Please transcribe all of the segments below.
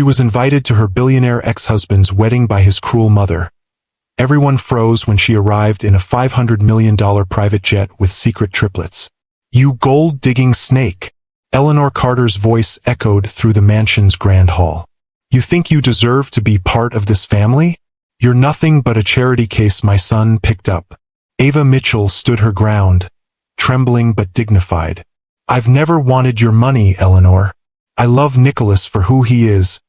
She was invited to her billionaire ex-husband's wedding by his cruel mother. Everyone froze when she arrived in a $500 million private jet with secret triplets. "You gold-digging snake!" Eleanor Carter's voice echoed through the mansion's grand hall. "You think you deserve to be part of this family? You're nothing but a charity case my son picked up." Ava Mitchell stood her ground, trembling but dignified. "I've never wanted your money, Eleanor. I love Nicholas for who he is,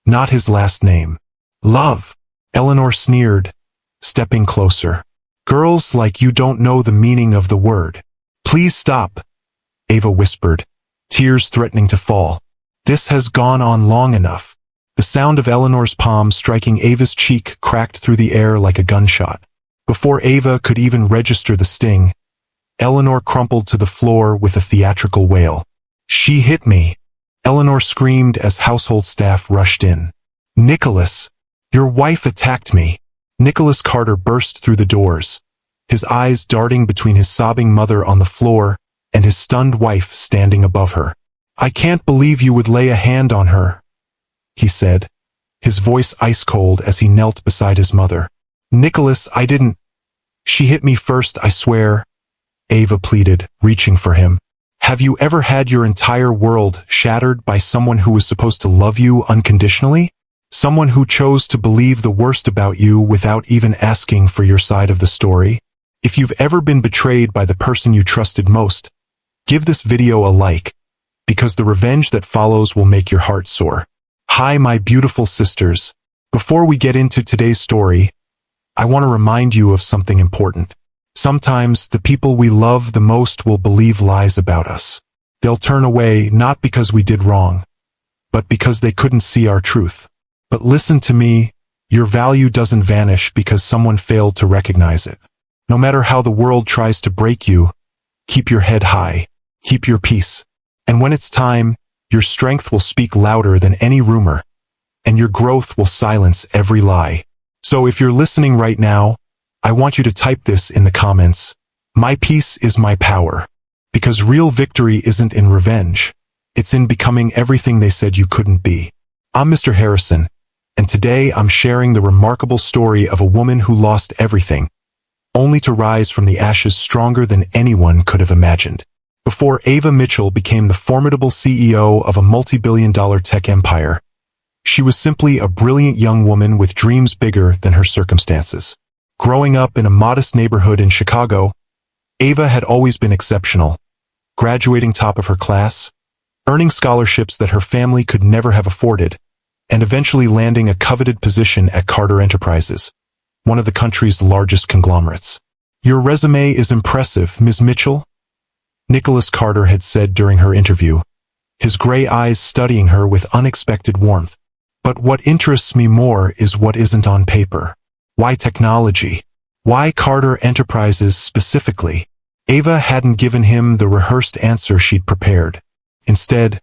not his last name." "Love?" Eleanor sneered, stepping closer. "Girls like you don't know the meaning of the word." "Please stop," Ava whispered, tears threatening to fall. "This has gone on long enough." The sound of Eleanor's palm striking Ava's cheek cracked through the air like a gunshot. Before Ava could even register the sting, Eleanor crumpled to the floor with a theatrical wail. "She hit me!" Eleanor screamed as household staff rushed in. "Nicholas! Your wife attacked me!" Nicholas Carter burst through the doors, his eyes darting between his sobbing mother on the floor and his stunned wife standing above her. "I can't believe you would lay a hand on her," he said, his voice ice-cold as he knelt beside his mother. "Nicholas, I didn't. She hit me first, I swear," Ava pleaded, reaching for him. "Have you ever had your entire world shattered by someone who was supposed to love you unconditionally? Someone who chose to believe the worst about you without even asking for your side of the story? If you've ever been betrayed by the person you trusted most, give this video a like, because the revenge that follows will make your heart soar. Hi, my beautiful sisters. Before we get into today's story, I want to remind you of something important. Sometimes the people we love the most will believe lies about us. They'll turn away not because we did wrong, but because they couldn't see our truth. But listen to me, your value doesn't vanish because someone failed to recognize it. No matter how the world tries to break you, keep your head high, keep your peace. And when it's time, your strength will speak louder than any rumor, and your growth will silence every lie. So if you're listening right now, I want you to type this in the comments. My peace is my power. Because real victory isn't in revenge. It's in becoming everything they said you couldn't be. I'm Mr. Harrison, and today I'm sharing the remarkable story of a woman who lost everything, only to rise from the ashes stronger than anyone could have imagined. Before Ava Mitchell became the formidable CEO of a multi-billion-dollar tech empire, she was simply a brilliant young woman with dreams bigger than her circumstances. Growing up in a modest neighborhood in Chicago, Ava had always been exceptional, graduating top of her class, earning scholarships that her family could never have afforded, and eventually landing a coveted position at Carter Enterprises, one of the country's largest conglomerates. "Your resume is impressive, Ms. Mitchell," Nicholas Carter had said during her interview, his gray eyes studying her with unexpected warmth. "But what interests me more is what isn't on paper. Why technology? Why Carter Enterprises specifically?" Ava hadn't given him the rehearsed answer she'd prepared. Instead,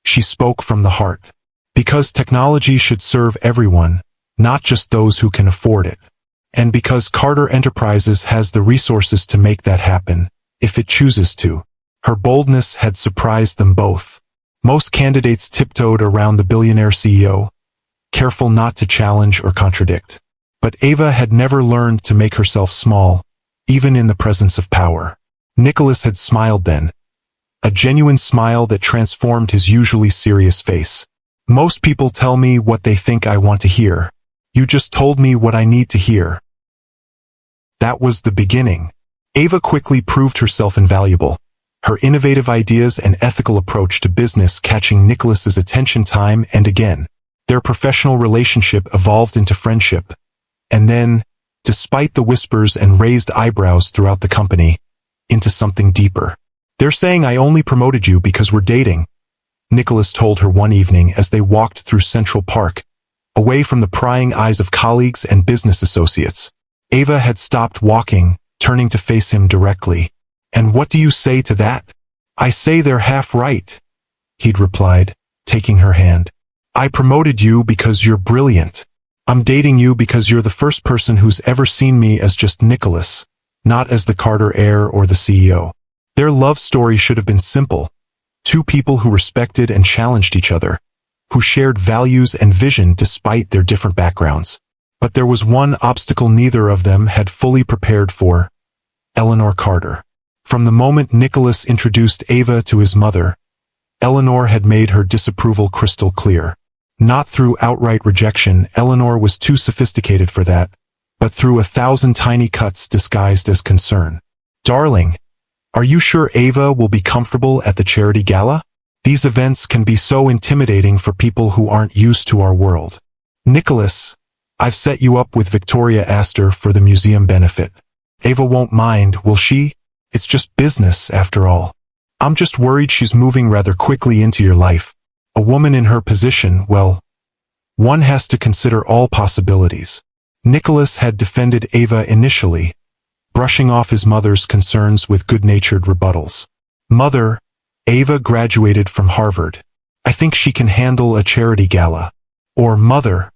she spoke from the heart. Because technology should serve everyone, not just those who can afford it. And because Carter Enterprises has the resources to make that happen, if it chooses to. Her boldness had surprised them both. Most candidates tiptoed around the billionaire CEO, careful not to challenge or contradict. But Ava had never learned to make herself small, even in the presence of power. Nicholas had smiled then, a genuine smile that transformed his usually serious face. "Most people tell me what they think I want to hear. You just told me what I need to hear." That was the beginning. Ava quickly proved herself invaluable, her innovative ideas and ethical approach to business catching Nicholas's attention time and again. Their professional relationship evolved into friendship, and then, despite the whispers and raised eyebrows throughout the company, into something deeper. "They're saying I only promoted you because we're dating," Nicholas told her one evening as they walked through Central Park, away from the prying eyes of colleagues and business associates. Ava had stopped walking, turning to face him directly. "And what do you say to that?" "I say they're half right," he'd replied, taking her hand. "I promoted you because you're brilliant. I'm dating you because you're the first person who's ever seen me as just Nicholas, not as the Carter heir or the CEO." Their love story should have been simple. Two people who respected and challenged each other, who shared values and vision despite their different backgrounds. But there was one obstacle neither of them had fully prepared for: Eleanor Carter. From the moment Nicholas introduced Ava to his mother, Eleanor had made her disapproval crystal clear. Not through outright rejection, Eleanor was too sophisticated for that, but through 1,000 tiny cuts disguised as concern. "Darling, are you sure Ava will be comfortable at the charity gala? These events can be so intimidating for people who aren't used to our world. Nicholas, I've set you up with Victoria Astor for the museum benefit. Ava won't mind, will she? It's just business, after all. I'm just worried she's moving rather quickly into your life. A woman in her position, well, one has to consider all possibilities." Nicholas had defended Ava initially, brushing off his mother's concerns with good-natured rebuttals. "Mother, Ava graduated from Harvard. I think she can handle a charity gala." Or, "Mother,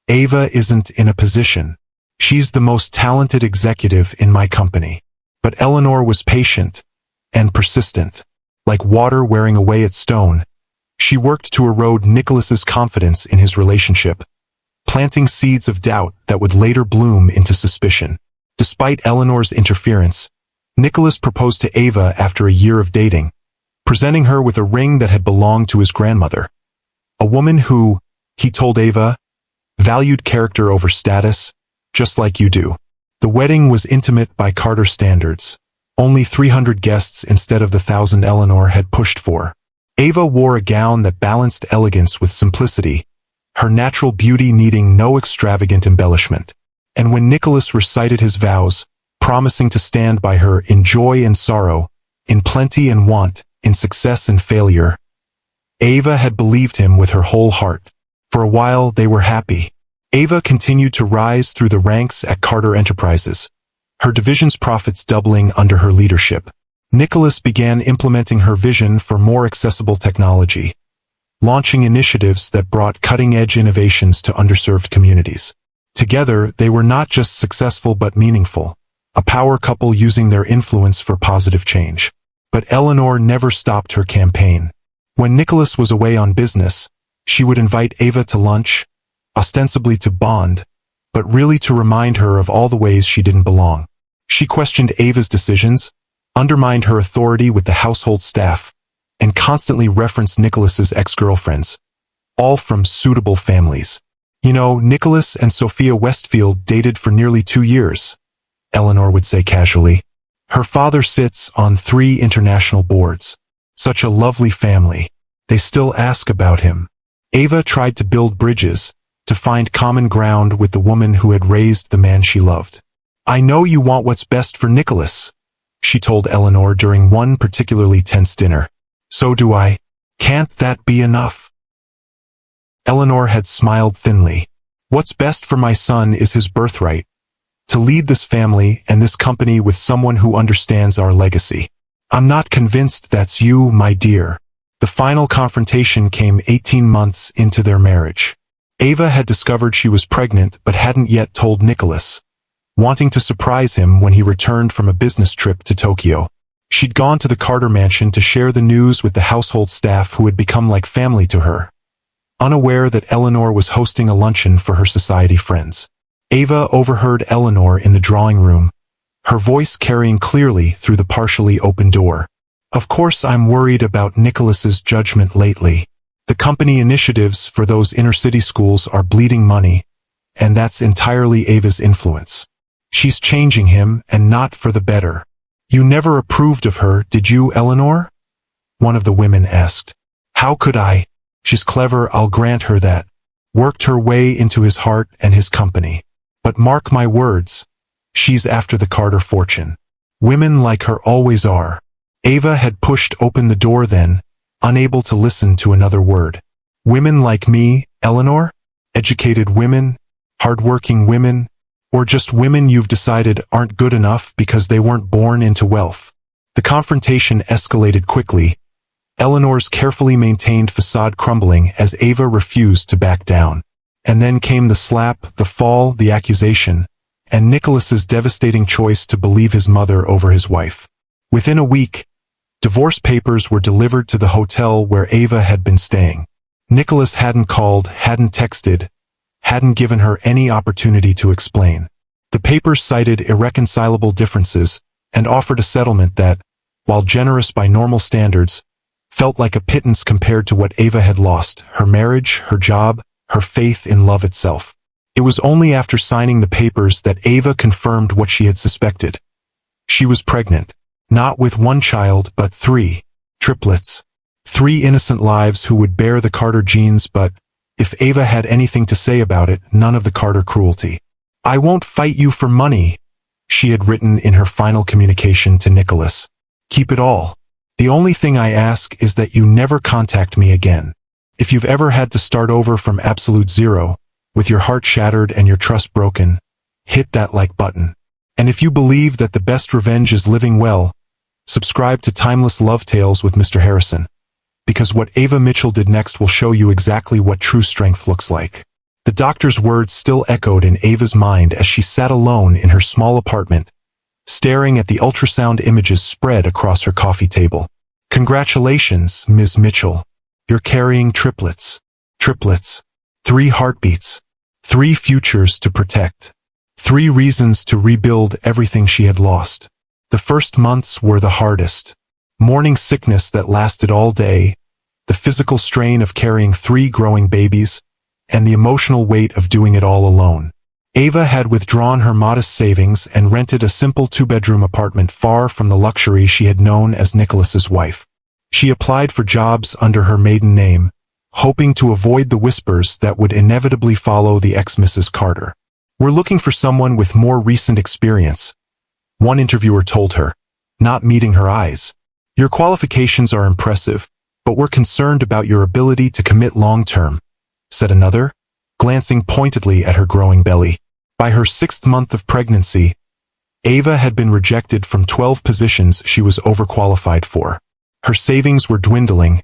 Ava isn't in a position. She's the most talented executive in my company." But Eleanor was patient and persistent. Like water wearing away its stone, she worked to erode Nicholas's confidence in his relationship, planting seeds of doubt that would later bloom into suspicion. Despite Eleanor's interference, Nicholas proposed to Ava after a year of dating, presenting her with a ring that had belonged to his grandmother. A woman who, he told Ava, valued character over status, just like you do. The wedding was intimate by Carter standards, only 300 guests instead of the 1,000 Eleanor had pushed for. Ava wore a gown that balanced elegance with simplicity, her natural beauty needing no extravagant embellishment. And when Nicholas recited his vows, promising to stand by her in joy and sorrow, in plenty and want, in success and failure, Ava had believed him with her whole heart. For a while they were happy. Ava continued to rise through the ranks at Carter Enterprises, her division's profits doubling under her leadership. Nicholas began implementing her vision for more accessible technology, launching initiatives that brought cutting-edge innovations to underserved communities. Together, they were not just successful but meaningful, a power couple using their influence for positive change. But Eleanor never stopped her campaign. When Nicholas was away on business, she would invite Ava to lunch, ostensibly to bond, but really to remind her of all the ways she didn't belong. She questioned Ava's decisions, undermined her authority with the household staff, and constantly referenced Nicholas's ex-girlfriends, all from suitable families. "You know, Nicholas and Sophia Westfield dated for nearly 2 years, Eleanor would say casually. "Her father sits on 3 international boards. Such a lovely family. They still ask about him." Ava tried to build bridges, to find common ground with the woman who had raised the man she loved. "I know you want what's best for Nicholas," she told Eleanor during one particularly tense dinner. "So do I. Can't that be enough?" Eleanor had smiled thinly. "What's best for my son is his birthright. To lead this family and this company with someone who understands our legacy. I'm not convinced that's you, my dear." The final confrontation came 18 months into their marriage. Ava had discovered she was pregnant but hadn't yet told Nicholas, wanting to surprise him when he returned from a business trip to Tokyo. She'd gone to the Carter mansion to share the news with the household staff who had become like family to her, unaware that Eleanor was hosting a luncheon for her society friends. Ava overheard Eleanor in the drawing room, her voice carrying clearly through the partially open door. "Of course I'm worried about Nicholas's judgment lately. The company initiatives for those inner-city schools are bleeding money, and that's entirely Ava's influence. She's changing him, and not for the better." "You never approved of her, did you, Eleanor?" one of the women asked. "How could I? She's clever, I'll grant her that. Worked her way into his heart and his company. But mark my words, she's after the Carter fortune. Women like her always are." Ava had pushed open the door then, unable to listen to another word. "Women like me, Eleanor? Educated women? Hardworking women? Or just women you've decided aren't good enough because they weren't born into wealth?" The confrontation escalated quickly, Eleanor's carefully maintained facade crumbling as Ava refused to back down. And then came the slap, the fall, the accusation, and Nicholas's devastating choice to believe his mother over his wife. Within a week, divorce papers were delivered to the hotel where Ava had been staying. Nicholas hadn't called, hadn't texted, hadn't given her any opportunity to explain. The papers cited irreconcilable differences and offered a settlement that, while generous by normal standards, felt like a pittance compared to what Ava had lost: her marriage, her job, her faith in love itself. It was only after signing the papers that Ava confirmed what she had suspected. She was pregnant, not with one child, but 3 triplets. 3 innocent lives who would bear the Carter genes, but if Ava had anything to say about it, none of the Carter cruelty. "I won't fight you for money," she had written in her final communication to Nicholas. "Keep it all. The only thing I ask is that you never contact me again. If you've ever had to start over from absolute zero, with your heart shattered and your trust broken, hit that like button. And if you believe that the best revenge is living well, subscribe to Timeless Love Tales with Mr. Harrison. Because what Ava Mitchell did next will show you exactly what true strength looks like." The doctor's words still echoed in Ava's mind as she sat alone in her small apartment, staring at the ultrasound images spread across her coffee table. "Congratulations, Ms. Mitchell. You're carrying triplets. Triplets. 3 heartbeats. 3 futures to protect. 3 reasons to rebuild everything she had lost." The first months were the hardest. Morning sickness that lasted all day, the physical strain of carrying 3 growing babies, and the emotional weight of doing it all alone. Ava had withdrawn her modest savings and rented a simple 2-bedroom apartment far from the luxury she had known as Nicholas's wife. She applied for jobs under her maiden name, hoping to avoid the whispers that would inevitably follow the ex-Mrs. Carter. "We're looking for someone with more recent experience," one interviewer told her, not meeting her eyes. "Your qualifications are impressive, but we're concerned about your ability to commit long-term," said another, glancing pointedly at her growing belly. By her 6th month of pregnancy, Ava had been rejected from 12 positions she was overqualified for. Her savings were dwindling,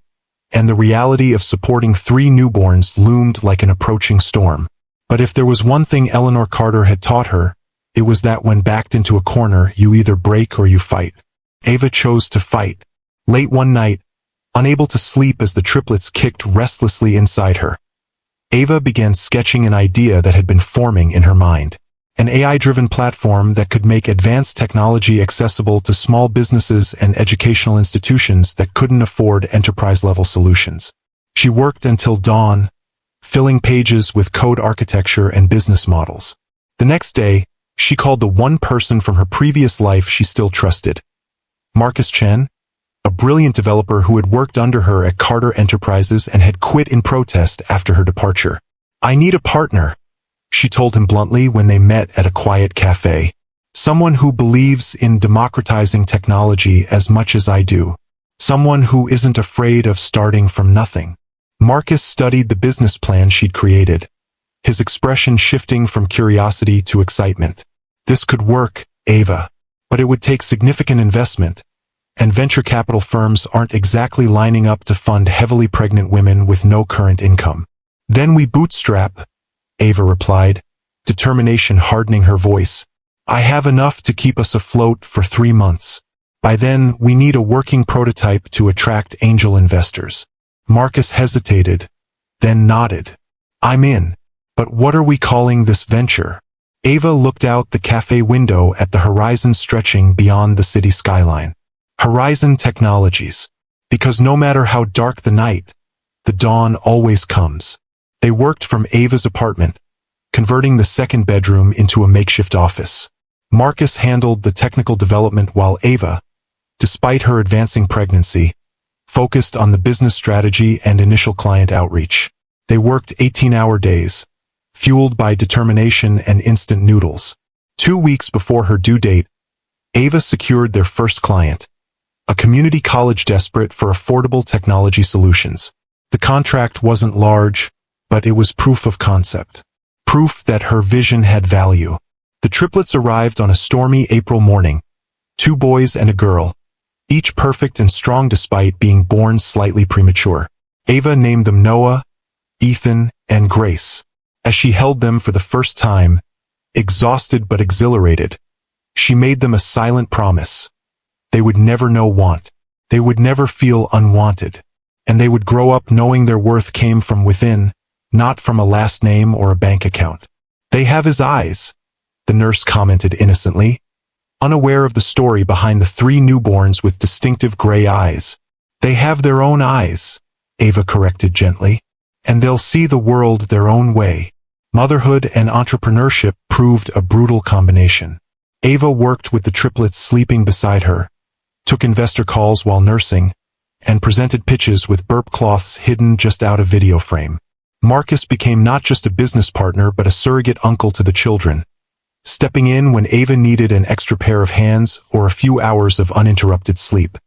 and the reality of supporting 3 newborns loomed like an approaching storm. But if there was one thing Eleanor Carter had taught her, it was that when backed into a corner, you either break or you fight. Ava chose to fight. Late one night, unable to sleep as the triplets kicked restlessly inside her, Ava began sketching an idea that had been forming in her mind. An AI-driven platform that could make advanced technology accessible to small businesses and educational institutions that couldn't afford enterprise-level solutions. She worked until dawn, filling pages with code architecture and business models. The next day, she called the one person from her previous life she still trusted: Marcus Chen, a brilliant developer who had worked under her at Carter Enterprises and had quit in protest after her departure. "I need a partner," she told him bluntly when they met at a quiet cafe. "Someone who believes in democratizing technology as much as I do. Someone who isn't afraid of starting from nothing." Marcus studied the business plan she'd created, his expression shifting from curiosity to excitement. "This could work, Ava, but it would take significant investment, and venture capital firms aren't exactly lining up to fund heavily pregnant women with no current income." "Then we bootstrap," Ava replied, determination hardening her voice. "I have enough to keep us afloat for 3 months. By then, we need a working prototype to attract angel investors." Marcus hesitated, then nodded. "I'm in. But what are we calling this venture?" Ava looked out the cafe window at the horizon stretching beyond the city skyline. Horizon Technologies. Because no matter how dark the night, the dawn always comes. They worked from Ava's apartment, converting the 2nd bedroom into a makeshift office. Marcus handled the technical development while Ava, despite her advancing pregnancy, focused on the business strategy and initial client outreach. They worked 18-hour days, fueled by determination and instant noodles. 2 weeks before her due date, Ava secured their first client, a community college desperate for affordable technology solutions. The contract wasn't large, but it was proof of concept. Proof that her vision had value. The triplets arrived on a stormy April morning. 2 boys and a girl, each perfect and strong despite being born slightly premature. Ava named them Noah, Ethan, and Grace. As she held them for the first time, exhausted but exhilarated, she made them a silent promise. They would never know want. They would never feel unwanted. and they would grow up knowing their worth came from within, not from a last name or a bank account. They have his eyes, the nurse commented innocently, unaware of the story behind the 3 newborns with distinctive gray eyes. They have their own eyes, Ava corrected gently, and they'll see the world their own way. Motherhood and entrepreneurship proved a brutal combination. Ava worked with the triplets sleeping beside her, took investor calls while nursing, and presented pitches with burp cloths hidden just out of video frame. Marcus became not just a business partner but a surrogate uncle to the children, stepping in when Ava needed an extra pair of hands or a few hours of uninterrupted sleep.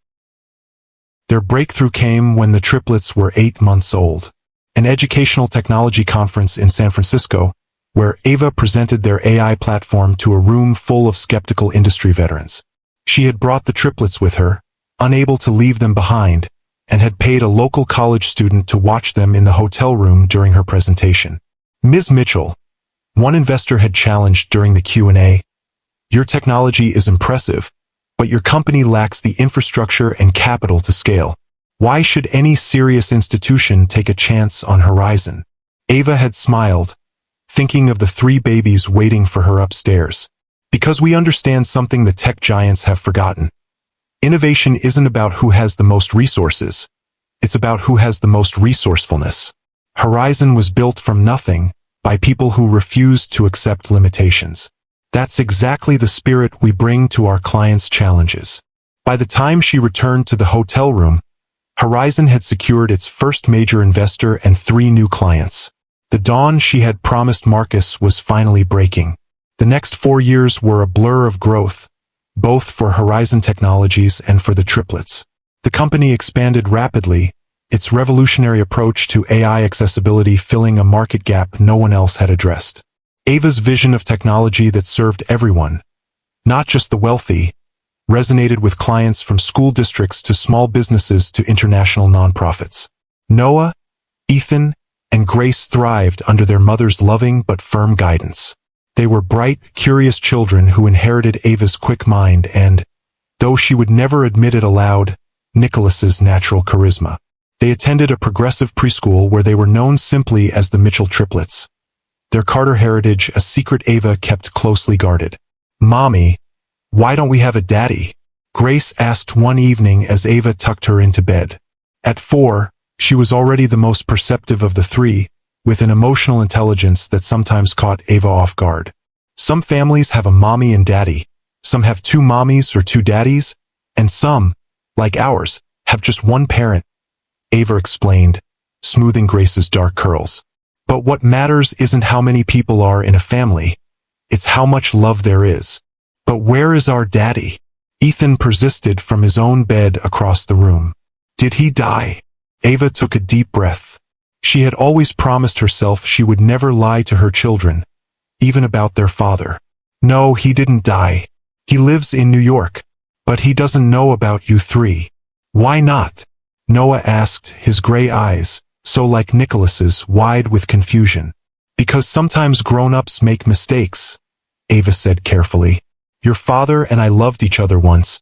Their breakthrough came when the triplets were 8 months old. An educational technology conference in San Francisco, where Ava presented their AI platform to a room full of skeptical industry veterans. She had brought the triplets with her, unable to leave them behind, and had paid a local college student to watch them in the hotel room during her presentation. Ms. Mitchell, one investor had challenged during the Q&A, "Your technology is impressive, but your company lacks the infrastructure and capital to scale. Why should any serious institution take a chance on Horizon?" Ava had smiled, thinking of the 3 babies waiting for her upstairs. "Because we understand something the tech giants have forgotten. Innovation isn't about who has the most resources. It's about who has the most resourcefulness. Horizon was built from nothing, by people who refused to accept limitations. That's exactly the spirit we bring to our clients' challenges." By the time she returned to the hotel room, Horizon had secured its first major investor and 3 new clients. The dawn she had promised Marcus was finally breaking. The next 4 years were a blur of growth, both for Horizon Technologies and for the triplets. The company expanded rapidly, its revolutionary approach to AI accessibility filling a market gap no one else had addressed. Ava's vision of technology that served everyone, not just the wealthy, resonated with clients from school districts to small businesses to international nonprofits. Noah, Ethan, and Grace thrived under their mother's loving but firm guidance. They were bright, curious children who inherited Ava's quick mind and, though she would never admit it aloud, Nicholas's natural charisma. They attended a progressive preschool where they were known simply as the Mitchell triplets. Their Carter heritage a secret Ava kept closely guarded. "Mommy, why don't we have a daddy?" Grace asked one evening as Ava tucked her into bed. At 4, she was already the most perceptive of the 3, with an emotional intelligence that sometimes caught Ava off guard. Some families have a mommy and daddy, some have 2 mommies or 2 daddies, and some, like ours, have just one parent, Ava explained, smoothing Grace's dark curls. "But what matters isn't how many people are in a family, it's how much love there is." "But where is our daddy?" Ethan persisted from his own bed across the room. "Did he die?" Ava took a deep breath. She had always promised herself she would never lie to her children, even about their father. "No, he didn't die. He lives in New York. But he doesn't know about you 3. "Why not?" Noah asked, his gray eyes, so like Nicholas's, wide with confusion. "Because sometimes grown-ups make mistakes," Ava said carefully. "Your father and I loved each other once,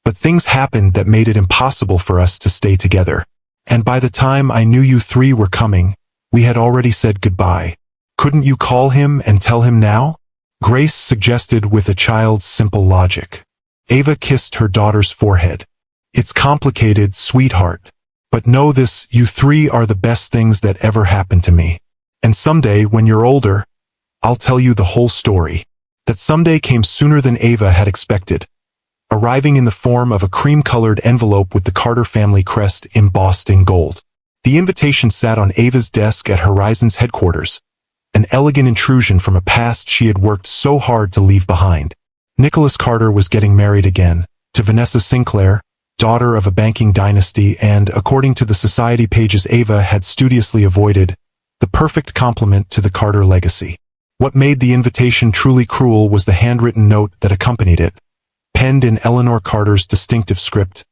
but things happened that made it impossible for us to stay together. And by the time I knew you 3 were coming, we had already said goodbye. Couldn't you call him and tell him now?" Grace suggested with a child's simple logic. Ava kissed her daughter's forehead. "It's complicated, sweetheart. But know this, you 3 are the best things that ever happened to me. And someday, when you're older, I'll tell you the whole story." That someday came sooner than Ava had expected, arriving in the form of a cream-colored envelope with the Carter family crest embossed in gold. The invitation sat on Ava's desk at Horizon's headquarters, an elegant intrusion from a past she had worked so hard to leave behind. Nicholas Carter was getting married again, to Vanessa Sinclair, daughter of a banking dynasty and, according to the society pages Ava had studiously avoided, the perfect complement to the Carter legacy. What made the invitation truly cruel was the handwritten note that accompanied it, penned in Eleanor Carter's distinctive script.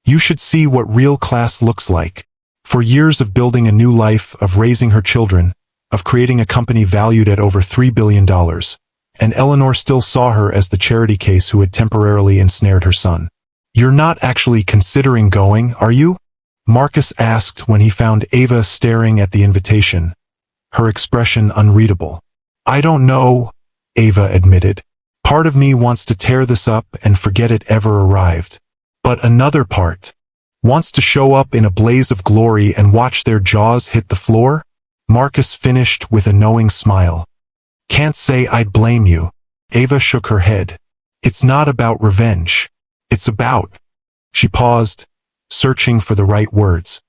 "You should see what real class looks like. For years of building a new life, of raising her children, of creating a company valued at over $3 billion, and Eleanor still saw her as the charity case who had temporarily ensnared her son. You're not actually considering going, are you? Marcus asked when he found Ava staring at the invitation, her expression unreadable. I don't know, Ava admitted. Part of me wants to tear this up and forget it ever arrived. But another part wants to show up in a blaze of glory and watch their jaws hit the floor? Marcus finished with a knowing smile. Can't say I'd blame you. Ava shook her head. It's not about revenge. It's about... She paused, searching for the right words.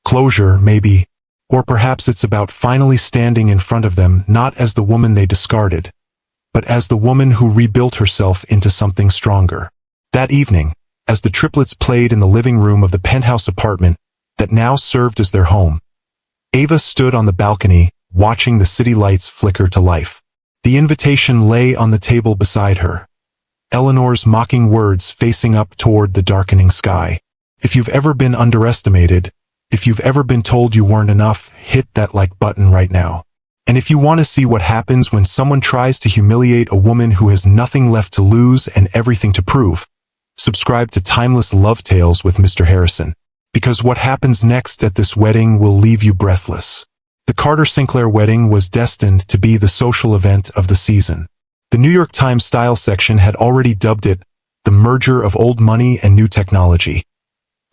Closure, maybe. Or perhaps it's about finally standing in front of them not as the woman they discarded, but as the woman who rebuilt herself into something stronger. That evening, as the triplets played in the living room of the penthouse apartment that now served as their home, Ava stood on the balcony, watching the city lights flicker to life. The invitation lay on the table beside her, Eleanor's mocking words facing up toward the darkening sky. If you've ever been underestimated, if you've ever been told you weren't enough, hit that like button right now. And if you want to see what happens when someone tries to humiliate a woman who has nothing left to lose and everything to prove, subscribe to Timeless Love Tales with Mr. Harrison. Because what happens next at this wedding will leave you breathless. The Carter-Sinclair wedding was destined to be the social event of the season. The New York Times style section had already dubbed it the merger of old money and new technology,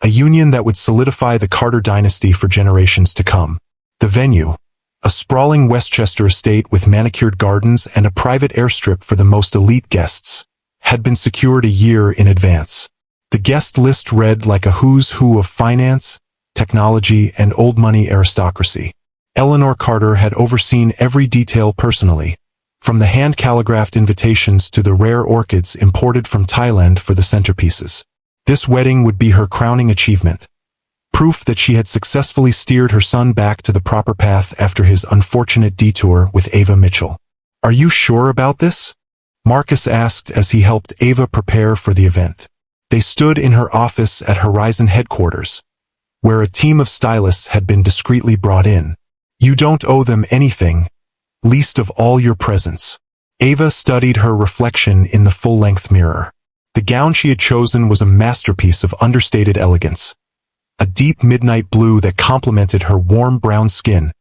a union that would solidify the Carter dynasty for generations to come. The venue, a sprawling Westchester estate with manicured gardens and a private airstrip for the most elite guests, had been secured a year in advance. The guest list read like a who's who of finance, technology, and old money aristocracy. Eleanor Carter had overseen every detail personally, from the hand-calligraphed invitations to the rare orchids imported from Thailand for the centerpieces. This wedding would be her crowning achievement, proof that she had successfully steered her son back to the proper path after his unfortunate detour with Ava Mitchell. Are you sure about this? Marcus asked as he helped Ava prepare for the event. They stood in her office at Horizon headquarters, where a team of stylists had been discreetly brought in. You don't owe them anything, least of all your presence. Ava studied her reflection in the full-length mirror. The gown she had chosen was a masterpiece of understated elegance, a deep midnight blue that complemented her warm brown skin,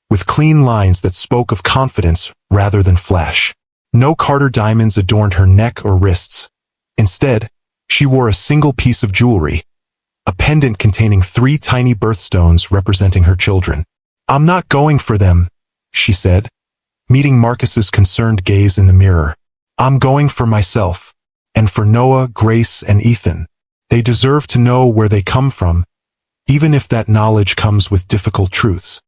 with clean lines that spoke of confidence rather than flash. No Carter diamonds adorned her neck or wrists. Instead, she wore a single piece of jewelry, a pendant containing 3 tiny birthstones representing her children. I'm not going for them, she said, meeting Marcus's concerned gaze in the mirror. I'm going for myself, and for Noah, Grace, and Ethan. They deserve to know where they come from, even if that knowledge comes with difficult truths.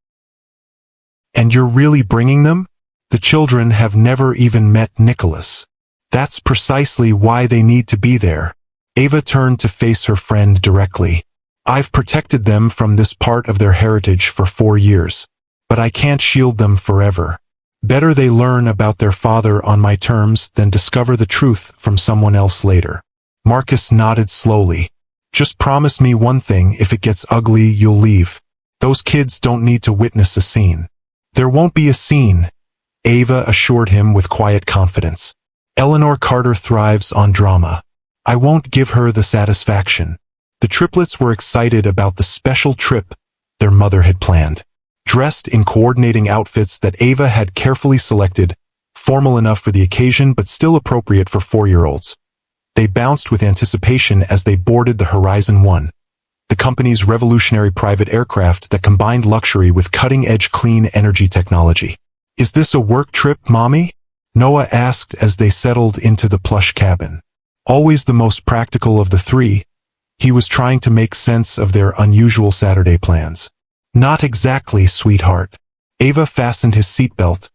And you're really bringing them? The children have never even met Nicholas. That's precisely why they need to be there. Ava turned to face her friend directly. I've protected them from this part of their heritage for 4 years, but I can't shield them forever. Better they learn about their father on my terms than discover the truth from someone else later. Marcus nodded slowly. Just promise me one thing: if it gets ugly, you'll leave. Those kids don't need to witness a scene. There won't be a scene, Ava assured him with quiet confidence. Eleanor Carter thrives on drama. I won't give her the satisfaction. The triplets were excited about the special trip their mother had planned. Dressed in coordinating outfits that Ava had carefully selected, formal enough for the occasion but still appropriate for 4-year-olds. They bounced with anticipation as they boarded the Horizon 1, the company's revolutionary private aircraft that combined luxury with cutting-edge clean energy technology. Is this a work trip, Mommy? Noah asked as they settled into the plush cabin. Always the most practical of the 3, he was trying to make sense of their unusual Saturday plans. Not exactly, sweetheart. Ava fastened his seatbelt,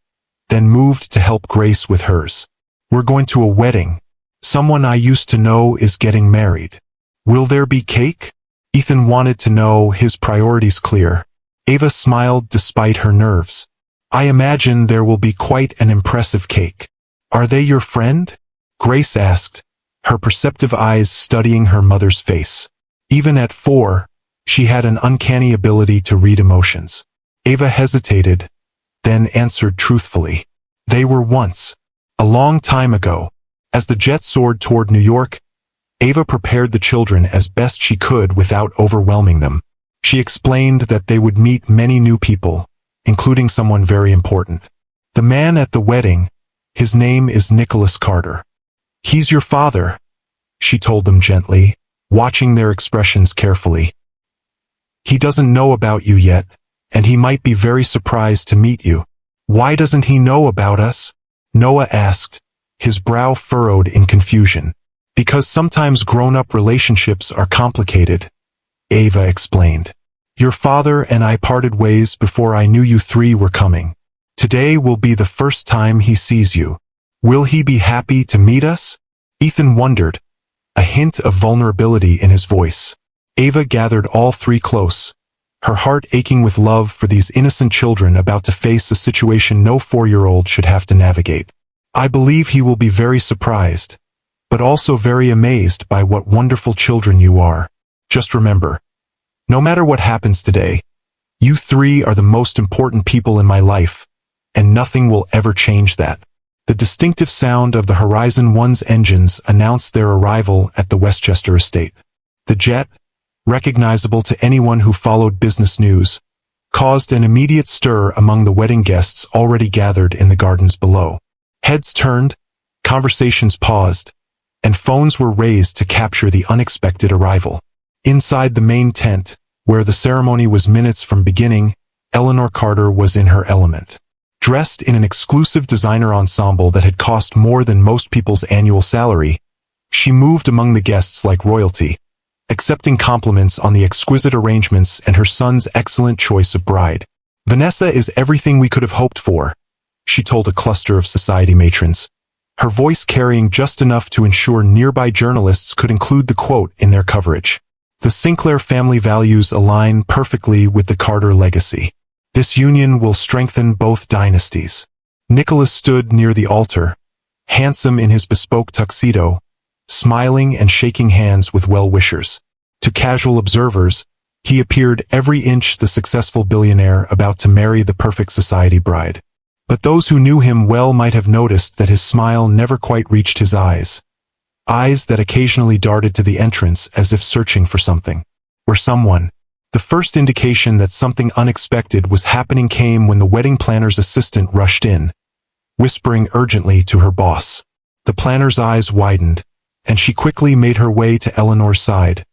then moved to help Grace with hers. We're going to a wedding. Someone I used to know is getting married. Will there be cake? Ethan wanted to know, his priorities clear. Ava smiled despite her nerves. I imagine there will be quite an impressive cake. Are they your friend? Grace asked, her perceptive eyes studying her mother's face. Even at 4, she had an uncanny ability to read emotions. Ava hesitated, then answered truthfully. They were once. A long time ago. As the jet soared toward New York, Ava prepared the children as best she could without overwhelming them. She explained that they would meet many new people, including someone very important. The man at the wedding, his name is Nicholas Carter. He's your father, she told them gently, watching their expressions carefully. He doesn't know about you yet, and he might be very surprised to meet you. Why doesn't he know about us? Noah asked, his brow furrowed in confusion. Because sometimes grown-up relationships are complicated, Ava explained. Your father and I parted ways before I knew you three were coming. Today will be the first time he sees you. Will he be happy to meet us? Ethan wondered, a hint of vulnerability in his voice. Ava gathered all three close, her heart aching with love for these innocent children about to face a situation no 4-year-old should have to navigate. I believe he will be very surprised, but also very amazed by what wonderful children you are. Just remember, no matter what happens today, you three are the most important people in my life, and nothing will ever change that. The distinctive sound of the Horizon 1's engines announced their arrival at the Westchester estate. The jet, recognizable to anyone who followed business news, caused an immediate stir among the wedding guests already gathered in the gardens below. Heads turned, conversations paused, and phones were raised to capture the unexpected arrival. Inside the main tent, where the ceremony was minutes from beginning, Eleanor Carter was in her element. Dressed in an exclusive designer ensemble that had cost more than most people's annual salary, she moved among the guests like royalty, accepting compliments on the exquisite arrangements and her son's excellent choice of bride. Vanessa is everything we could have hoped for, she told a cluster of society matrons, her voice carrying just enough to ensure nearby journalists could include the quote in their coverage. The Sinclair family values align perfectly with the Carter legacy. This union will strengthen both dynasties. Nicholas stood near the altar, handsome in his bespoke tuxedo, smiling and shaking hands with well-wishers. To casual observers, he appeared every inch the successful billionaire about to marry the perfect society bride. But those who knew him well might have noticed that his smile never quite reached his eyes that occasionally darted to the entrance as if searching for something, or someone. The first indication that something unexpected was happening came when the wedding planner's assistant rushed in, whispering urgently to her boss. The planner's eyes widened, and she quickly made her way to Eleanor's side,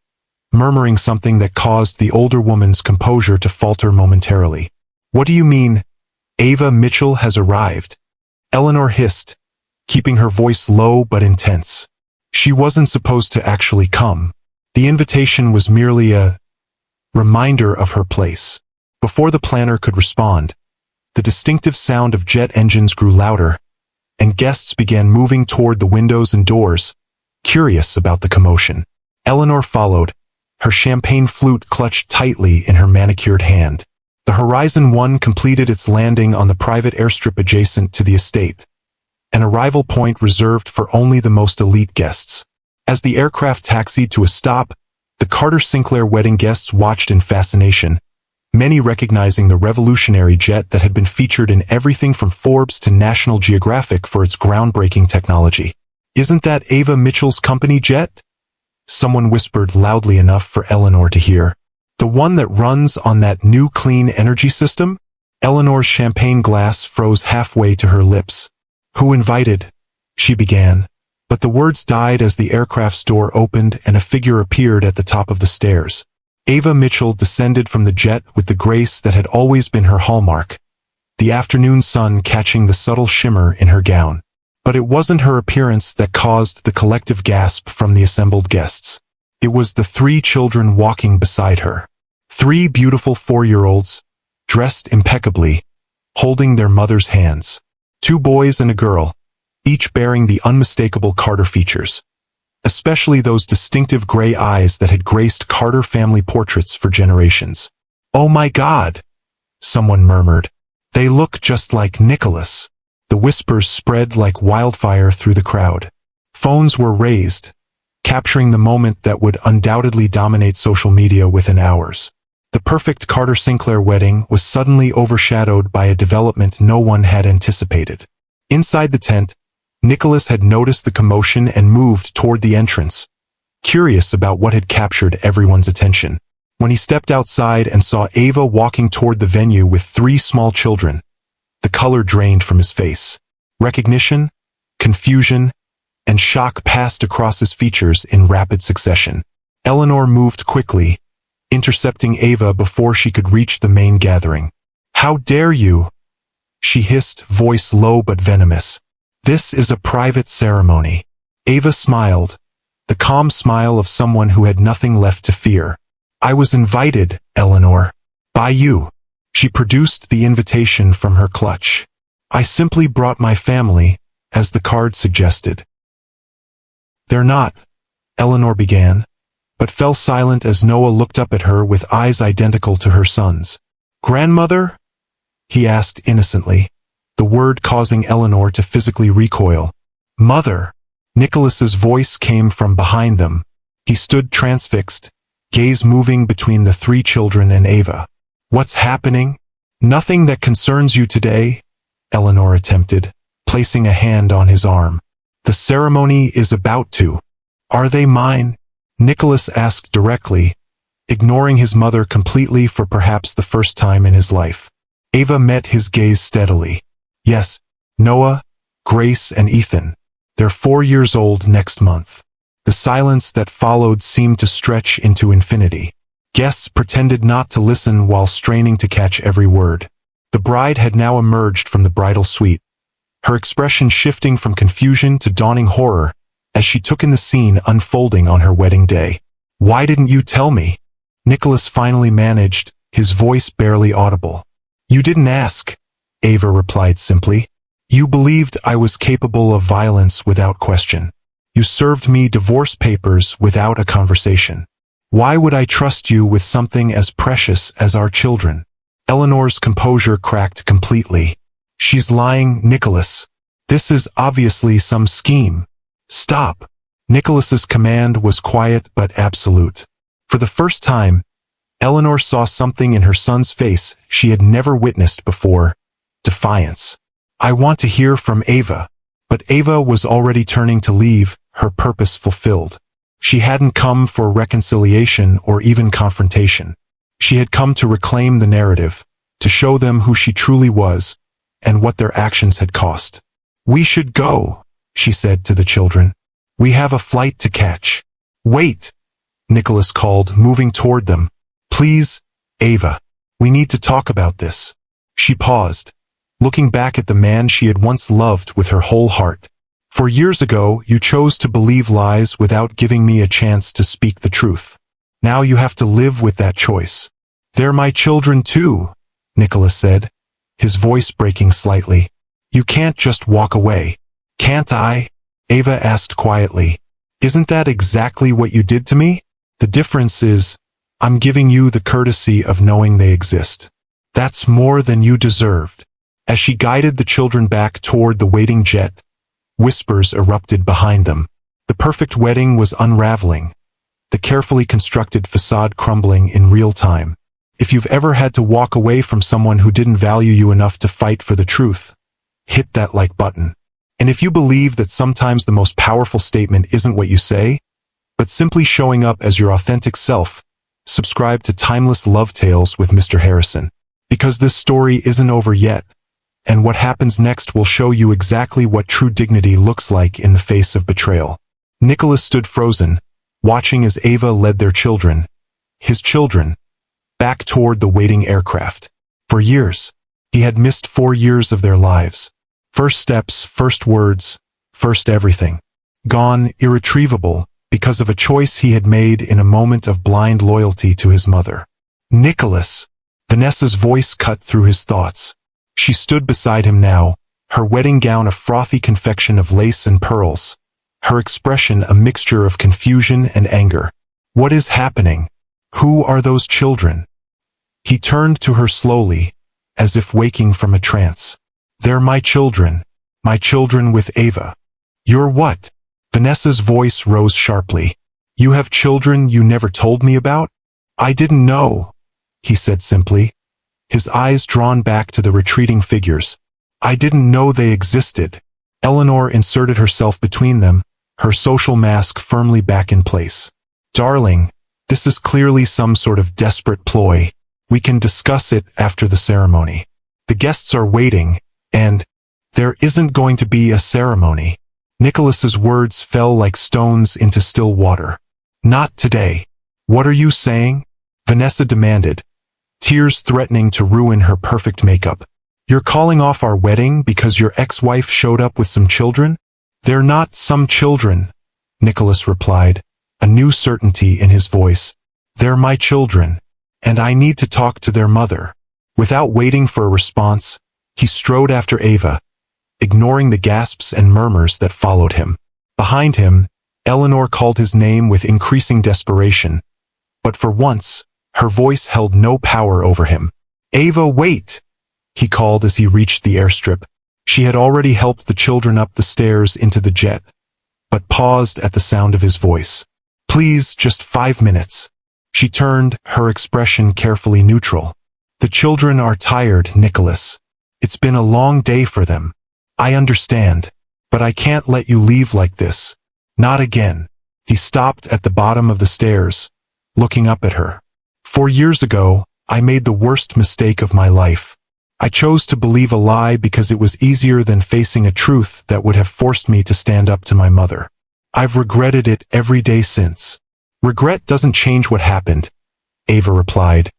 murmuring something that caused the older woman's composure to falter momentarily. What do you mean? Ava Mitchell has arrived? Eleanor hissed, keeping her voice low but intense. She wasn't supposed to actually come. The invitation was merely a reminder of her place. Before the planner could respond, the distinctive sound of jet engines grew louder, and guests began moving toward the windows and doors, curious about the commotion. Eleanor followed, her champagne flute clutched tightly in her manicured hand. The Horizon 1 completed its landing on the private airstrip adjacent to the estate, an arrival point reserved for only the most elite guests. As the aircraft taxied to a stop, the Carter-Sinclair wedding guests watched in fascination, many recognizing the revolutionary jet that had been featured in everything from Forbes to National Geographic for its groundbreaking technology. Isn't that Ava Mitchell's company jet? Someone whispered loudly enough for Eleanor to hear. The one that runs on that new clean energy system? Eleanor's champagne glass froze halfway to her lips. Who invited? She began, but the words died as the aircraft's door opened and a figure appeared at the top of the stairs. Ava Mitchell descended from the jet with the grace that had always been her hallmark, the afternoon sun catching the subtle shimmer in her gown. But it wasn't her appearance that caused the collective gasp from the assembled guests. It was the three children walking beside her. 3 beautiful 4-year-olds, dressed impeccably, holding their mother's hands. 2 boys and a girl, each bearing the unmistakable Carter features, especially those distinctive gray eyes that had graced Carter family portraits for generations. "Oh my God!" someone murmured. "They look just like Nicholas." The whispers spread like wildfire through the crowd. Phones were raised, capturing the moment that would undoubtedly dominate social media within hours. The perfect Carter-Sinclair wedding was suddenly overshadowed by a development no one had anticipated. Inside the tent, Nicholas had noticed the commotion and moved toward the entrance, curious about what had captured everyone's attention. When he stepped outside and saw Ava walking toward the venue with 3 small children, the color drained from his face. Recognition, confusion, and shock passed across his features in rapid succession. Eleanor moved quickly, intercepting Ava before she could reach the main gathering. "How dare you?" she hissed, voice low but venomous. "This is a private ceremony." Ava smiled, the calm smile of someone who had nothing left to fear. "I was invited, Eleanor. By you." She produced the invitation from her clutch. "I simply brought my family, as the card suggested." "They're not," Eleanor began, but fell silent as Noah looked up at her with eyes identical to her son's. "Grandmother?" he asked innocently, the word causing Eleanor to physically recoil. "Mother!" Nicholas's voice came from behind them. He stood transfixed, gaze moving between the 3 children and Ava. "What's happening?" "Nothing that concerns you today," Eleanor attempted, placing a hand on his arm. "The ceremony is about to." "Are they mine?" Nicholas asked directly, ignoring his mother completely for perhaps the first time in his life. Ava met his gaze steadily. "Yes, Noah, Grace, and Ethan. They're 4 years old next month." The silence that followed seemed to stretch into infinity. Guests pretended not to listen while straining to catch every word. The bride had now emerged from the bridal suite, her expression shifting from confusion to dawning horror as she took in the scene unfolding on her wedding day. "Why didn't you tell me?" Nicholas finally managed, his voice barely audible. "You didn't ask," Ava replied simply. "You believed I was capable of violence without question. You served me divorce papers without a conversation. Why would I trust you with something as precious as our children?" Eleanor's composure cracked completely. "She's lying, Nicholas. This is obviously some scheme." "Stop." Nicholas's command was quiet but absolute. For the first time, Eleanor saw something in her son's face she had never witnessed before: defiance. "I want to hear from Ava." But Ava was already turning to leave, her purpose fulfilled. She hadn't come for reconciliation or even confrontation. She had come to reclaim the narrative, to show them who she truly was, and what their actions had cost. "We should go," she said to the children. "We have a flight to catch." "Wait," Nicholas called, moving toward them. "Please, Ava. We need to talk about this." She paused, looking back at the man she had once loved with her whole heart. "For years ago, you chose to believe lies without giving me a chance to speak the truth. Now you have to live with that choice." "They're my children too," Nicholas said, his voice breaking slightly. "You can't just walk away." "Can't I?" Ava asked quietly. "Isn't that exactly what you did to me? The difference is, I'm giving you the courtesy of knowing they exist. That's more than you deserved." As she guided the children back toward the waiting jet, whispers erupted behind them. The perfect wedding was unraveling, the carefully constructed facade crumbling in real time. If you've ever had to walk away from someone who didn't value you enough to fight for the truth, hit that like button. And if you believe that sometimes the most powerful statement isn't what you say, but simply showing up as your authentic self, subscribe to Timeless Love Tales with Mr. Harrison. Because this story isn't over yet, and what happens next will show you exactly what true dignity looks like in the face of betrayal. Nicholas stood frozen, watching as Ava led their children, his children, back toward the waiting aircraft. For years, he had missed 4 years of their lives. First steps, first words, first everything. Gone, irretrievable, because of a choice he had made in a moment of blind loyalty to his mother. "Nicholas!" Vanessa's voice cut through his thoughts. She stood beside him now, her wedding gown a frothy confection of lace and pearls, her expression a mixture of confusion and anger. "What is happening? Who are those children?" He turned to her slowly, as if waking from a trance. "They're my children with Ava." "You're what?" Vanessa's voice rose sharply. "You have children you never told me about?" "I didn't know," he said simply, his eyes drawn back to the retreating figures. "I didn't know they existed." Eleanor inserted herself between them, her social mask firmly back in place. "Darling," This is clearly some sort of desperate ploy. We can discuss it after the ceremony. The guests are waiting, and there isn't going to be a ceremony. Nicholas's words fell like stones into still water. Not today. What are you saying? Vanessa demanded, tears threatening to ruin her perfect makeup. You're calling off our wedding because your ex-wife showed up with some children? They're not some children, Nicholas replied, a new certainty in his voice. They're my children, and I need to talk to their mother. Without waiting for a response, he strode after Ava, ignoring the gasps and murmurs that followed him. Behind him, Eleanor called his name with increasing desperation, but for once, her voice held no power over him. Ava, wait! He called as he reached the airstrip. She had already helped the children up the stairs into the jet, but paused at the sound of his voice. Please, just 5 minutes. She turned, her expression carefully neutral. The children are tired, Nicholas. It's been a long day for them. I understand, but I can't let you leave like this. Not again. He stopped at the bottom of the stairs, looking up at her. 4 years ago, I made the worst mistake of my life. I chose to believe a lie because it was easier than facing a truth that would have forced me to stand up to my mother. I've regretted it every day since. Regret doesn't change what happened, Ava replied,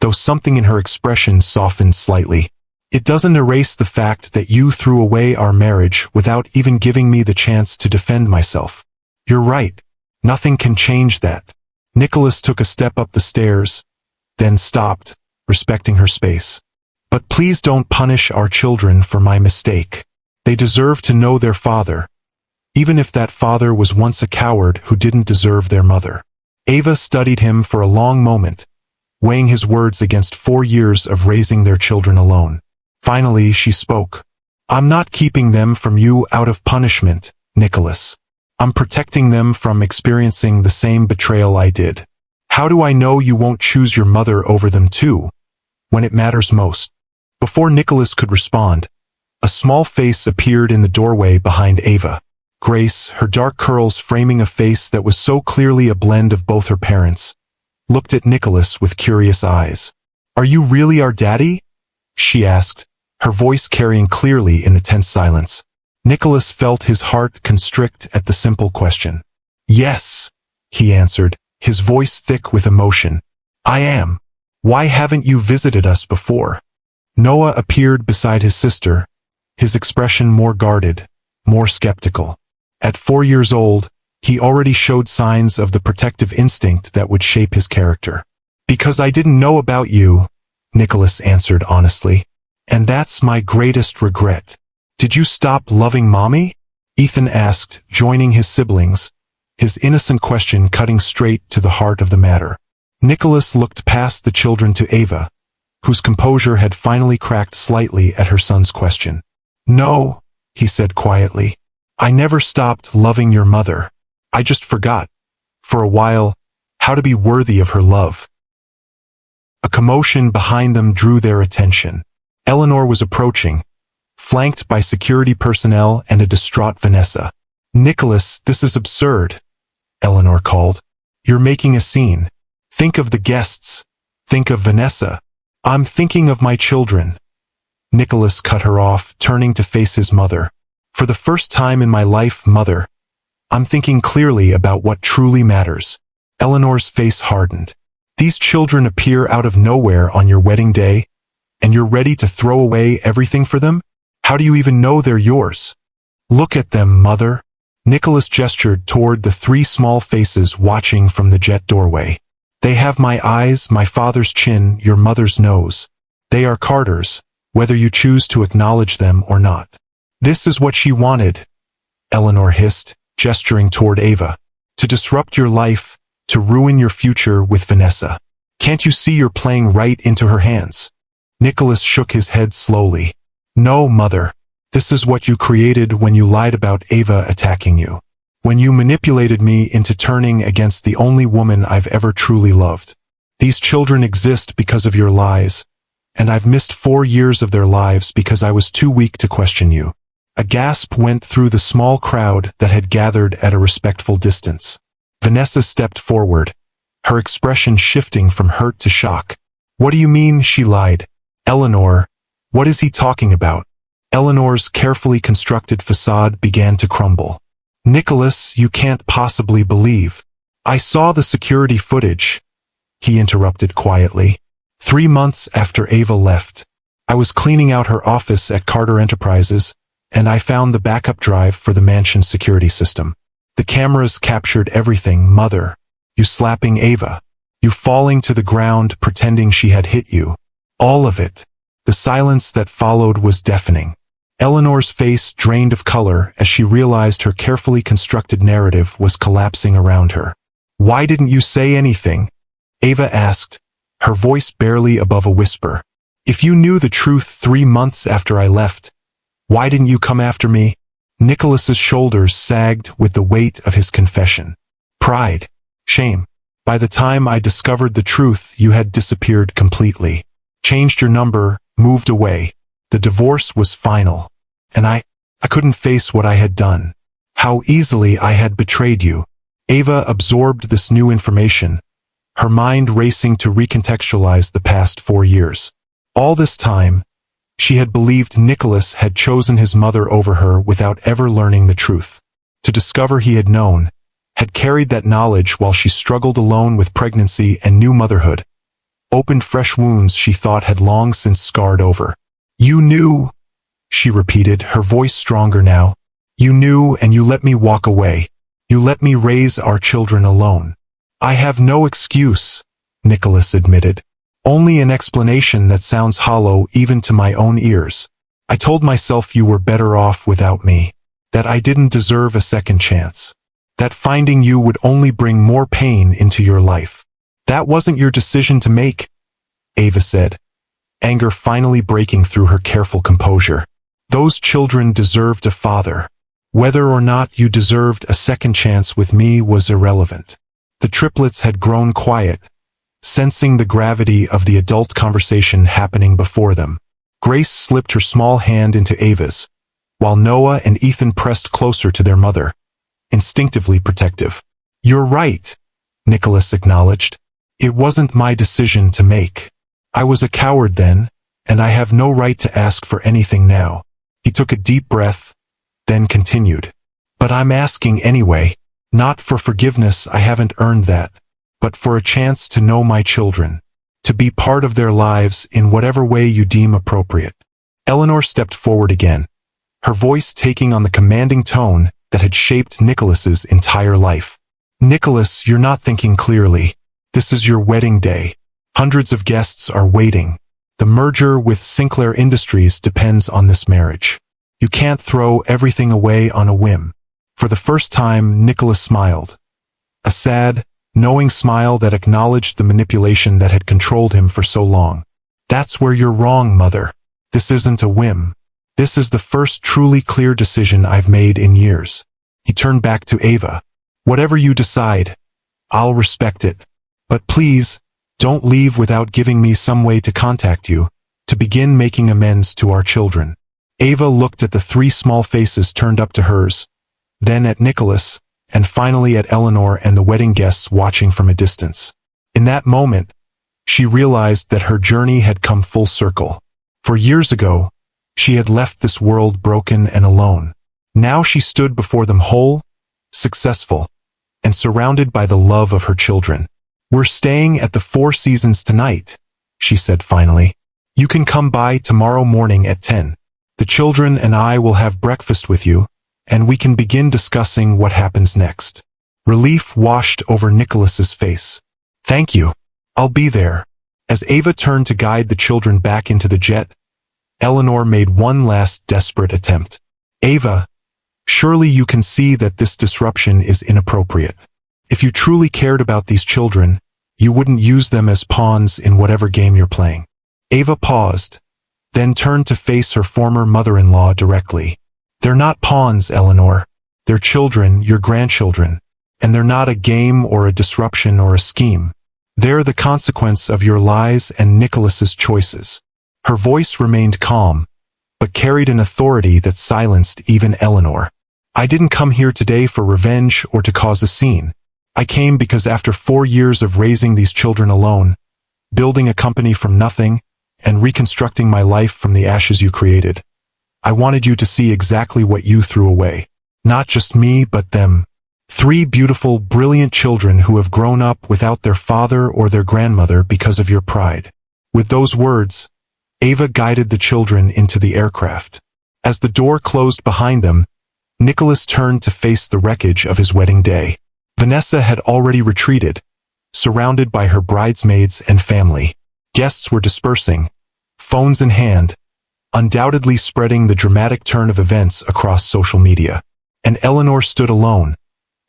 though something in her expression softened slightly. It doesn't erase the fact that you threw away our marriage without even giving me the chance to defend myself. You're right. Nothing can change that. Nicholas took a step up the stairs, then stopped, respecting her space. But please don't punish our children for my mistake. They deserve to know their father, even if that father was once a coward who didn't deserve their mother. Ava studied him for a long moment, weighing his words against 4 years of raising their children alone. Finally, she spoke. I'm not keeping them from you out of punishment, Nicholas. I'm protecting them from experiencing the same betrayal I did. How do I know you won't choose your mother over them too, when it matters most? Before Nicholas could respond, a small face appeared in the doorway behind Ava. Grace, her dark curls framing a face that was so clearly a blend of both her parents, looked at Nicholas with curious eyes. Are you really our daddy? She asked, her voice carrying clearly in the tense silence. Nicholas felt his heart constrict at the simple question. Yes, he answered, his voice thick with emotion. I am. Why haven't you visited us before? Noah appeared beside his sister, his expression more guarded, more skeptical. At 4 years old, he already showed signs of the protective instinct that would shape his character. Because I didn't know about you, Nicholas answered honestly. And that's my greatest regret. Did you stop loving Mommy? Ethan asked, joining his siblings, his innocent question cutting straight to the heart of the matter. Nicholas looked past the children to Ava, whose composure had finally cracked slightly at her son's question. No, he said quietly. I never stopped loving your mother. I just forgot, for a while, how to be worthy of her love. A commotion behind them drew their attention. Eleanor was approaching, flanked by security personnel and a distraught Vanessa. Nicholas, this is absurd, Eleanor called. You're making a scene. Think of the guests. Think of Vanessa. I'm thinking of my children. Nicholas cut her off, turning to face his mother. For the first time in my life, Mother, I'm thinking clearly about what truly matters. Eleanor's face hardened. These children appear out of nowhere on your wedding day, and you're ready to throw away everything for them? How do you even know they're yours? Look at them, Mother. Nicholas gestured toward the 3 small faces watching from the jet doorway. They have my eyes, my father's chin, your mother's nose. They are Carter's, whether you choose to acknowledge them or not. This is what she wanted, Eleanor hissed, gesturing toward Ava. To disrupt your life, to ruin your future with Vanessa. Can't you see you're playing right into her hands? Nicholas shook his head slowly. No, Mother. This is what you created when you lied about Ava attacking you. When you manipulated me into turning against the only woman I've ever truly loved. These children exist because of your lies, and I've missed 4 years of their lives because I was too weak to question you. A gasp went through the small crowd that had gathered at a respectful distance. Vanessa stepped forward, her expression shifting from hurt to shock. "What do you mean?" she lied. "Eleanor, what is he talking about?" Eleanor's carefully constructed facade began to crumble. "Nicholas, you can't possibly believe. I saw the security footage," he interrupted quietly. 3 months after Ava left, I was cleaning out her office at Carter Enterprises, and I found the backup drive for the mansion's security system. The cameras captured everything, Mother. You slapping Ava. You falling to the ground pretending she had hit you. All of it. The silence that followed was deafening. Eleanor's face drained of color as she realized her carefully constructed narrative was collapsing around her. "Why didn't you say anything?" Ava asked, her voice barely above a whisper. "If you knew the truth 3 months after I left, why didn't you come after me?" Nicholas's shoulders sagged with the weight of his confession. "Pride. Shame. By the time I discovered the truth, you had disappeared completely. Changed your number, moved away. The divorce was final. And I couldn't face what I had done. How easily I had betrayed you." Ava absorbed this new information, her mind racing to recontextualize the past 4 years. All this time, she had believed Nicholas had chosen his mother over her without ever learning the truth. To discover he had known, had carried that knowledge while she struggled alone with pregnancy and new motherhood, opened fresh wounds she thought had long since scarred over. "You knew," she repeated, her voice stronger now. "You knew, and you let me walk away. You let me raise our children alone." "I have no excuse," Nicholas admitted. "Only an explanation that sounds hollow even to my own ears. I told myself you were better off without me, that I didn't deserve a second chance, that finding you would only bring more pain into your life." "That wasn't your decision to make," Ava said, anger finally breaking through her careful composure. "Those children deserved a father. Whether or not you deserved a second chance with me was irrelevant." The triplets had grown quiet, sensing the gravity of the adult conversation happening before them. Grace slipped her small hand into Ava's, while Noah and Ethan pressed closer to their mother, instinctively protective. "You're right," Nicholas acknowledged. "It wasn't my decision to make. I was a coward then, and I have no right to ask for anything now." He took a deep breath, then continued. "But I'm asking anyway. Not for forgiveness, I haven't earned that, but for a chance to know my children, to be part of their lives in whatever way you deem appropriate." Eleanor stepped forward again, her voice taking on the commanding tone that had shaped Nicholas's entire life. "Nicholas, you're not thinking clearly. This is your wedding day. Hundreds of guests are waiting. The merger with Sinclair Industries depends on this marriage. You can't throw everything away on a whim." For the first time, Nicholas smiled. A sad, knowing smile that acknowledged the manipulation that had controlled him for so long. "That's where you're wrong, Mother. This isn't a whim. This is the first truly clear decision I've made in years." He turned back to Ava. "Whatever you decide, I'll respect it. But please, don't leave without giving me some way to contact you, to begin making amends to our children." Ava looked at the 3 small faces turned up to hers, then at Nicholas, and finally at Eleanor and the wedding guests watching from a distance. In that moment, she realized that her journey had come full circle. For years ago, she had left this world broken and alone. Now she stood before them whole, successful, and surrounded by the love of her children. "We're staying at the Four Seasons tonight," she said finally. "You can come by tomorrow morning at 10. The children and I will have breakfast with you, and we can begin discussing what happens next." Relief washed over Nicholas's face. "Thank you. I'll be there." As Ava turned to guide the children back into the jet, Eleanor made one last desperate attempt. "Ava, surely you can see that this disruption is inappropriate. If you truly cared about these children, you wouldn't use them as pawns in whatever game you're playing." Ava paused, then turned to face her former mother-in-law directly. "They're not pawns, Eleanor. They're children, your grandchildren, and they're not a game or a disruption or a scheme. They're the consequence of your lies and Nicholas's choices." Her voice remained calm, but carried an authority that silenced even Eleanor. "I didn't come here today for revenge or to cause a scene. I came because after 4 years of raising these children alone, building a company from nothing, and reconstructing my life from the ashes you created, I wanted you to see exactly what you threw away. Not just me, but them. 3 beautiful, brilliant children who have grown up without their father or their grandmother because of your pride. With those words, Ava guided the children into the aircraft. As the door closed behind them, Nicholas turned to face the wreckage of his wedding day. Vanessa had already retreated, surrounded by her bridesmaids and family. Guests were dispersing, phones in hand, undoubtedly spreading the dramatic turn of events across social media. And Eleanor stood alone,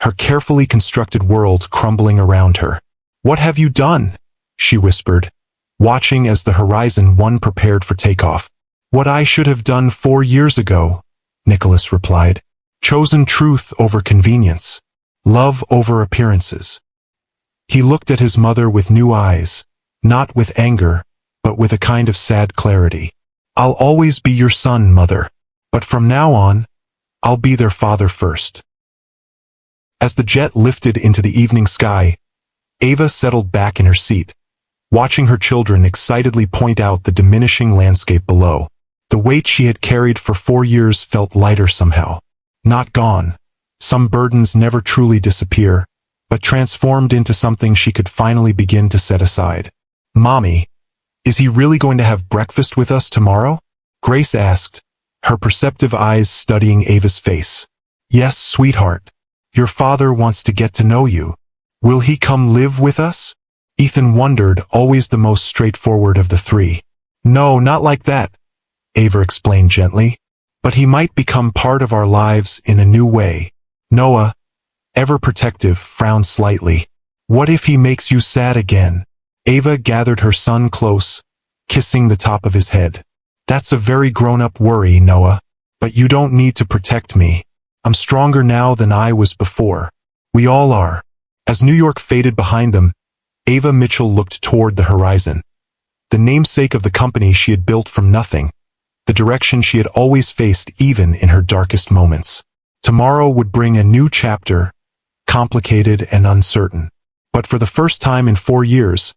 her carefully constructed world crumbling around her. "What have you done?" she whispered, watching as the Horizon 1 prepared for takeoff. "What I should have done 4 years ago," Nicholas replied. "Chosen truth over convenience, love over appearances." He looked at his mother with new eyes, not with anger, but with a kind of sad clarity. "I'll always be your son, Mother, but from now on, I'll be their father first." As the jet lifted into the evening sky, Ava settled back in her seat, watching her children excitedly point out the diminishing landscape below. The weight she had carried for 4 years felt lighter somehow. Not gone. Some burdens never truly disappear, but transformed into something she could finally begin to set aside. "Mommy, is he really going to have breakfast with us tomorrow?" Grace asked, her perceptive eyes studying Ava's face. "Yes, sweetheart. Your father wants to get to know you. Will he come live with us?" Ethan wondered, always the most straightforward of the 3. "No, not like that," Ava explained gently. "But he might become part of our lives in a new way." Noah, ever protective, frowned slightly. "What if he makes you sad again?" Ava gathered her son close, kissing the top of his head. "That's a very grown-up worry, Noah. But you don't need to protect me. I'm stronger now than I was before. We all are." As New York faded behind them, Ava Mitchell looked toward the horizon. The namesake of the company she had built from nothing, the direction she had always faced even in her darkest moments. Tomorrow would bring a new chapter, complicated and uncertain. But for the first time in 4 years,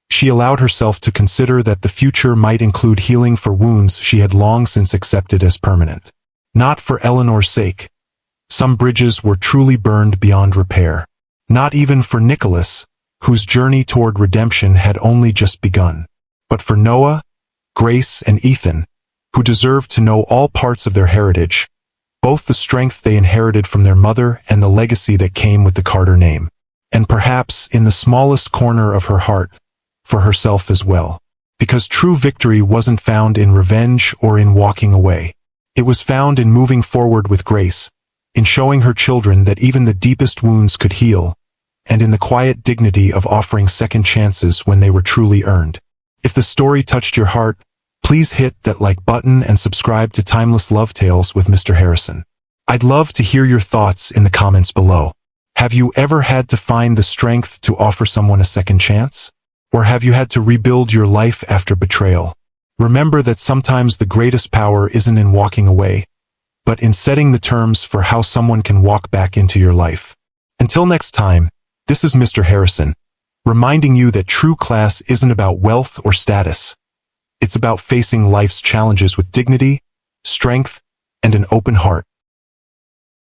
she allowed herself to consider that the future might include healing for wounds she had long since accepted as permanent. Not for Eleanor's sake. Some bridges were truly burned beyond repair. Not even for Nicholas, whose journey toward redemption had only just begun. But for Noah, Grace, and Ethan, who deserved to know all parts of their heritage, both the strength they inherited from their mother and the legacy that came with the Carter name. And perhaps, in the smallest corner of her heart, for herself as well. Because true victory wasn't found in revenge or in walking away. It was found in moving forward with grace, in showing her children that even the deepest wounds could heal, and in the quiet dignity of offering second chances when they were truly earned. If the story touched your heart, please hit that like button and subscribe to Timeless Love Tales with Mr. Harrison. I'd love to hear your thoughts in the comments below. Have you ever had to find the strength to offer someone a second chance? Or have you had to rebuild your life after betrayal? Remember that sometimes the greatest power isn't in walking away, but in setting the terms for how someone can walk back into your life. Until next time, this is Mr. Harrison, reminding you that true class isn't about wealth or status. It's about facing life's challenges with dignity, strength, and an open heart.